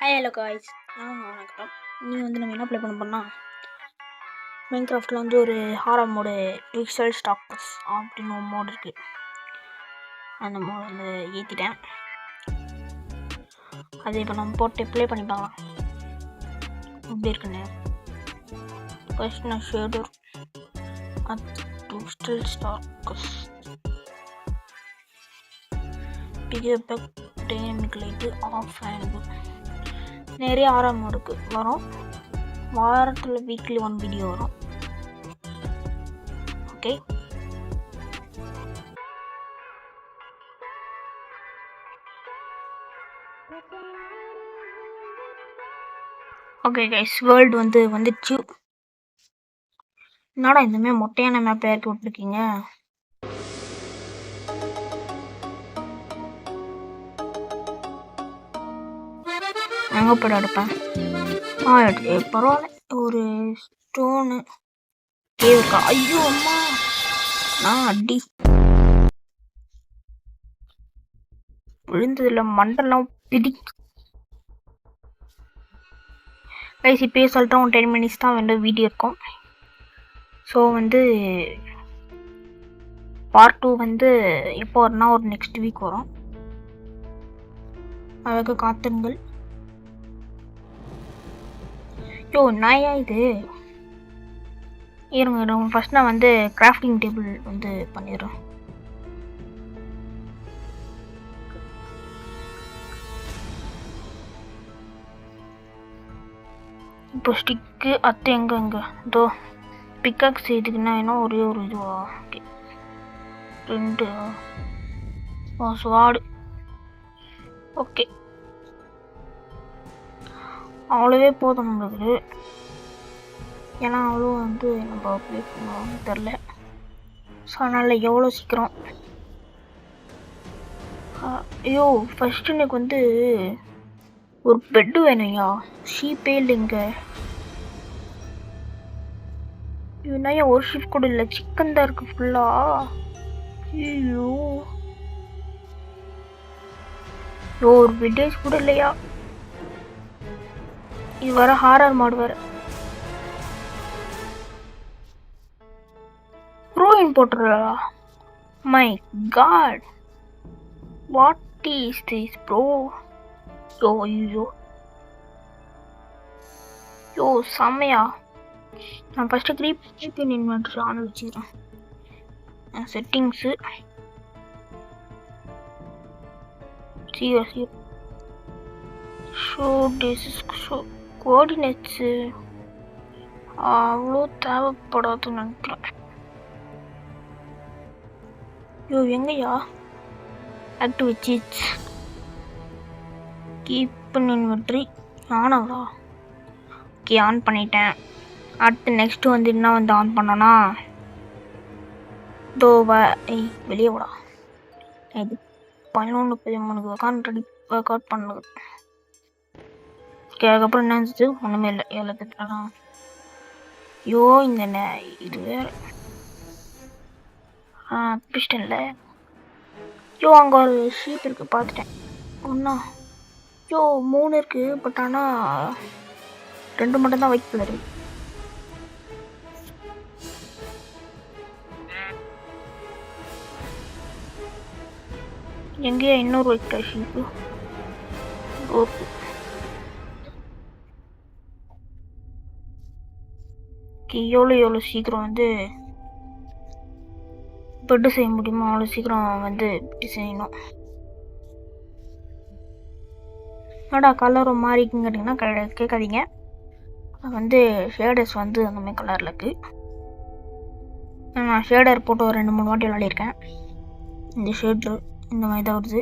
Hi hello guys, வணக்கம். வந்து நம்ம என்ன ப்ளே பண்ண போனால் மைன்கிராஃப்டில் வந்து ஒரு ஹாரர் மோடு பிக்சல் ஸ்டாக்ஸ் அப்படின்னு ஒரு மோடு இருக்குது. அந்த மோடு வந்து ஏற்றிட்டேன். அதை இப்போ நம்ம போட்டு ப்ளே பண்ணி பார்க்கலாம் எப்படி இருக்குன்னு. ஃபர்ஸ்ட் நான் shader pixel stacks piggyback dynamic light off and நிறைய ஆறாம் மோடுக்கு வரும். வாரத்தில் வீக்லி 1 வீடியோ வரும். ஓகே, ஓகே கைஸ், வேர்ல்டு வந்துடுச்சு. என்னடா இந்தமாதிரி மொட்டையான மேப் இறக்கி விட்டுருக்கீங்க. எங்கே போய்ட்டு எடுப்பேன்? பரவாயில்ல, ஒரு ஸ்டோனு இருக்கா? ஐயோ அம்மா, நான் அடி விழுந்ததில்ல, மண்டெல்லாம் பிடி. கைஸ் இப்போயே சொல்லிட்டோம், 10 minutes தான் வீடியோ இருக்கும். ஸோ பார்ட் 2 எப்போ வரும்னா ஒரு நெக்ஸ்ட் வீக் வரும். அதுக்கு காத்துங்கள். யோ நாயா இது? இருங்க, ஃபர்ஸ்ட் நான் கிராஃப்டிங் டேபிள் பண்ணிடுறேன். இப்போ ஸ்டிக்கு அத்தை எங்கே இதோ பிக்காக்ஸ் இதுக்குன்னா என்ன ஒரே ஒரு இதுவா? Okay, 2 sword. ஓகே, அவ்வளோவே போதும் நம்மளுக்கு. ஏன்னா அவ்வளோ நம்ம ப்ளே பண்ணுவோம்னு தெரில. ஸோ அதனால் எவ்வளோ சீக்கிரம். ஐயோ ஃபஸ்ட்டு எனக்கு ஒரு பெட்டு வேணும்யா. ஷீப்பே இல்லைங்க. இவனா ஒரு ஷீப் கூட இல்லை, சிக்கன் தான் இருக்குது ஃபுல்லாக. ஐயோ ஒரு வில்லேஜ் கூட இல்லையா? இது வர ஹாரர் மாடு வர ப்ரோயின் போட்டுறா. My god, what is this bro? ஐயோ செம்மையா. நான் ஃபஸ்ட்டு க்ரீப் இன்வென்ட்ரி ஆன் வச்சுக்கிறேன். செட்டிங்ஸு ஷோ கோஆர்டினேட்ஸு அவ்வளோ தேவைப்படாதுன்னு நினைக்கிறேன். எங்கயா ஆக்டிவ் வச்சிச்சு? கீப் இன்வென்ட்ரி ஆனாவா? ஓகே, ஆன் பண்ணிட்டேன். அடுத்து நெக்ஸ்ட்டு என்ன ஆன் பண்ணோன்னா வெளியே விடா. இது 11:13 உட்காந்து ஒர்க் அவுட் பண்ணுது. ஓகே, அதுக்கப்புறம் என்ன இருந்துச்சு? ஒன்றுமே இல்லை. எல்லாத்துக்கும் இந்த இது வேறு பிஸ்டன்ல அங்கே ஒரு ஷீப் இருக்குது, பார்த்துட்டேன். ஒன்றா 3 இருக்குது, பட் ஆனால் 2 மட்டும்தான் ஒயிட் கலரு. எங்கேயா இன்னொரு ஒயிட் கலர் ஷீப்பு? ஓகே, எவ்வளோ சீக்கிரம் பெட்டு செய்ய முடியுமோ அவ்வளோ சீக்கிரம் பெட்டு செய்யணும். என்னடா கலர் மாறிக்குன்னு கேட்டிங்கன்னா கேட்காதீங்க. ஷேடர்ஸ் அந்தமாதிரி கலரில் இருக்குது. நான் ஷேடர் போட்டு ஒரு 2-3 வாட்டி விளையாடிருக்கேன். இந்த ஷேட்ரு இந்த மாதிரி தான் வருது.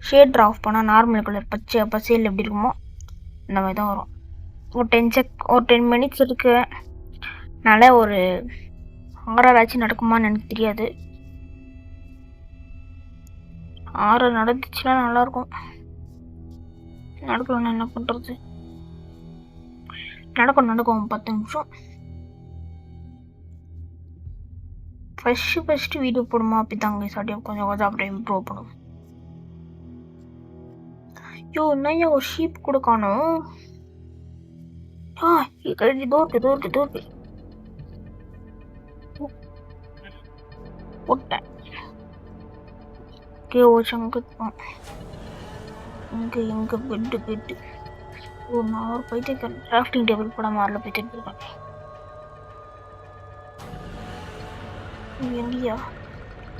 ஷேட்ரு ஆஃப் பண்ணால் நார்மல் கலர் பச்சையில் எப்படி இருக்குமோ இந்த மாதிரி தான் வரும். ஒரு 10 minutes இருக்கு. அதனால் ஒரு ஆறாச்சு நடக்குமான்னு எனக்கு தெரியாது. 6 நடந்துச்சுன்னா நல்லாயிருக்கும். நடக்கணும்னா என்ன பண்ணுறது? நடக்கும் 10 நிமிஷம். ஃபஸ்ட்டு வீடியோ போடுமா அப்படி தாங்க சாட்டியும் கொஞ்சம் அப்படியே இம்ப்ரூவ் பண்ணும். ஐயோ என்னய்யா ஒரு ஷீப் கூட காணோம். தோற்கு போட்டேன். ஒரு சங்கு இங்கே எங்கே பெட்டு நான் ஒரு பைத்தியக்கார கிராஃப்டிங் டேபிள் போடாமல் அதில் போய் திருப்பிருக்கேன். எங்கேயா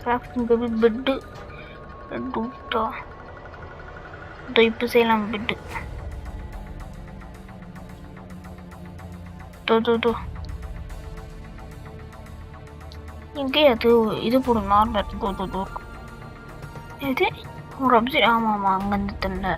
கிராஃப்டிங் டேபிள் பெட்டு விட்டா இப்போ செய்யலாம் பெட்டு. எங்கே அது இது போடும் நார்மல் இது ஒரு அப்சி. ஆமாம் ஆமாம் அங்கேருந்து தெரியல.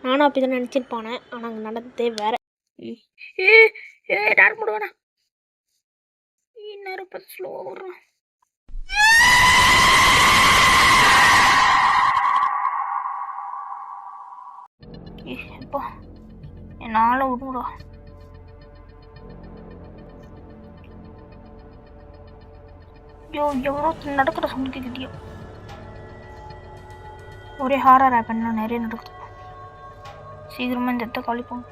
நானும் அப்படிதான் நினைச்சிருப்பானே. ஆனா அங்க நடந்ததே வேற. யார் போடுவானா இன்னும் ரொம்ப ஸ்லோ வர்றான். எப்பா என்னால விடுடா. ஐயோ எவ்வளோ நடக்கிற சவுண்ட் கேட்குதியோ. ஒரே ஹாரர் ஆப்பெல்லாம் நிறைய நடக்குது. சீக்கிரமாக இந்த இடத்த கழிப்போம்.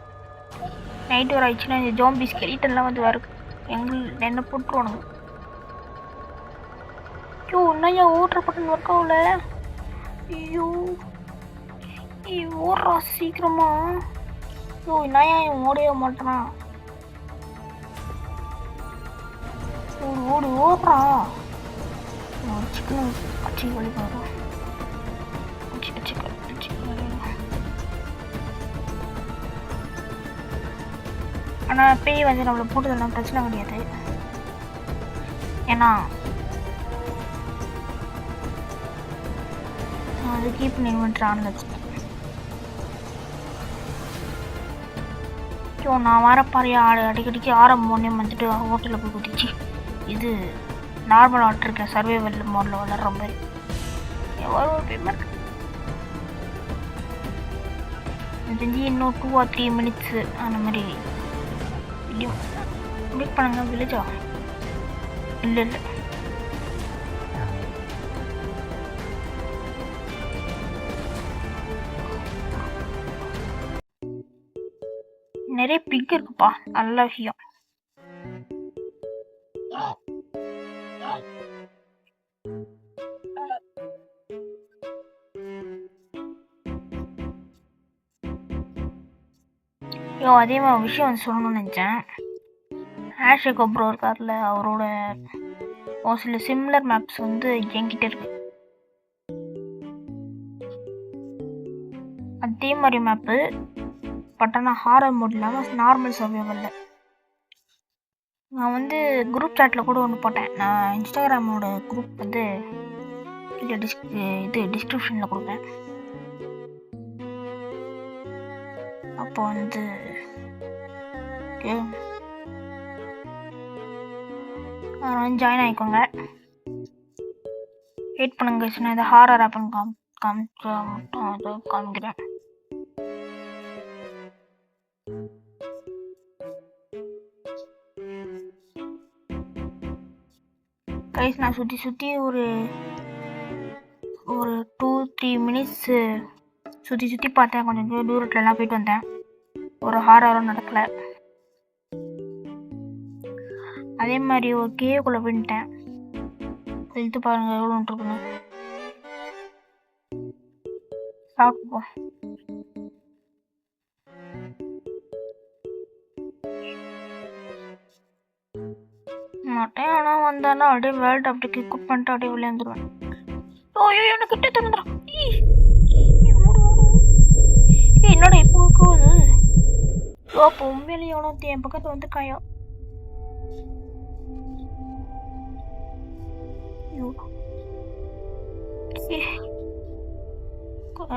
நைட்டு வர ஆயிடுச்சுன்னா இந்த ஜாம்பி ஸ்கெலிட்டன்லாம் வந்து வர என்ன போட்டுருவானுங்க. ஐயோ என்னையா ஓட்டுற பட்டன் ஒர்க் ஆகல. ஐயோ ஓடுறா சீக்கிரமா. ஐயோ என்னையா ஓடவே மாட்டானா. ஓடு ஓடுறா. சிக்கன் பச்சை வழி போடுறோம். ஆனால் பேய் வந்து நம்மளை போட்டதெல்லாம் பிரச்சனை கிடையாது. ஏன்னா நான் அது கீப் பண்ணி இன்வென்ட்ரி ஆன் வச்சுப்பேன். ஸோ நான் வரப்பாரு அடிக்கடிக்கு ஆரம்பம் வந்துட்டு ஹோட்டலில் போய் குதிச்சு இது நார்மல் ஆட்ருக்கேன். சர்வைவல் மோடில் வளர்ற மாதிரி எவ்வளோ பேமெண்ட் தெரிஞ்சு இன்னும் 2 or 3 minutes அந்த மாதிரி வெயிட் பண்ணுங்க. வில்லேஜா இல்லை இல்லை நிறைய பிக் இருக்குப்பா. நல்ல விஷயம். ஐயோ அதே மாதிரி விஷயம் வந்து சொல்லணும்னு நினச்சேன். ஆஷேகோ ப்ரோ இருக்கார்ல, அவரோட ஒரு சில சிமிலர் மேப்ஸ் வந்து என்கிட்ட இருக்கு. அதே மாதிரி மேப்பு பட் ஆனால் ஹாரர் மோட் இல்லாமல் நார்மல் சர்வைவலில். நான் வந்து குரூப் சாட்டில் கூட ஒன்று போட்டேன். நான் இன்ஸ்டாகிராமோட குரூப் வந்து இது டிஸ்கிரிப்ஷனில் கொடுப்பேன். அப்போ வந்து ஜாயின் ஆகிக்கோங்க. வெயிட் பண்ணுங்க. நான் இதை ஹாரர் ஆப்னு காமிக்கிறேன். கைஸ் நான் சுற்றி ஒரு 2-3 minutes சுற்றி பார்த்தேன். கொஞ்சம் தூரத்துலலாம் போயிட்டு வந்தேன். ஒரு ஹாரரும் நடக்கலை. அதே மாதிரி ஒரு கேவுக்குள்ளே போயிட்டேன். இழுத்து பாருங்க எவ்வளோ இருக்குன்னு. சாப்பிட்டுப்போம். மாட்டேன். ஆனால் வந்தானா அப்படியே வேர்ல்டு அப்படி கிக் பண்ணிட்டு அப்படியே விளையாண்டுருவேன். ஓய்யோ எனக்கு கிட்ட தந்துடும். என்னோட இப்போ போகுது. அப்போ உண்மையிலேயே எவ்வளோ என் பக்கத்தில் வந்து காயம்.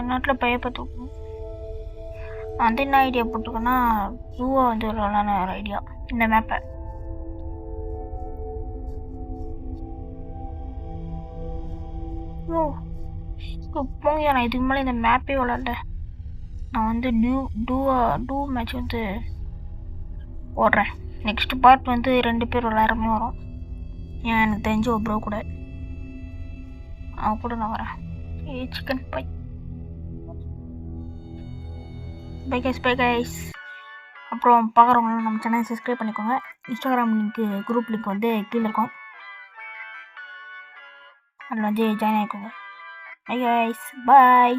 நாட்டில் பைய பார்த்துக்கணும். அந்த என்ன ஐடியா போட்டிருக்கேன்னா ஜூவை வந்து விளாட்லான ஒரு ஐடியா இந்த மேப்பை. ஓ போங்க, நான் இதுக்கு மேலே இந்த மேப்பே விளாட்ல. நான் வந்து டூ மேட்ச் வந்து ஓடுறேன். நெக்ஸ்ட் பார்ட் வந்து 2 பேர் விளாட்றமே வரும். ஏன் எனக்கு தெரிஞ்ச ஒரு ப்ரோ கூட அவன் கூட நான் வரேன். Chicken bye bye guys. அப்புறம் பார்க்குறவங்களும் நம்ம சேனல் சப்ஸ்கிரைப் பண்ணிக்கோங்க. இன்ஸ்டாகிராம் லிங்க்கு குரூப் லிங்க் வந்து கீழே இருக்கும், அதில் வந்து ஜாயின் ஆகிக்கோங்க. பை கைஸ், பாய்.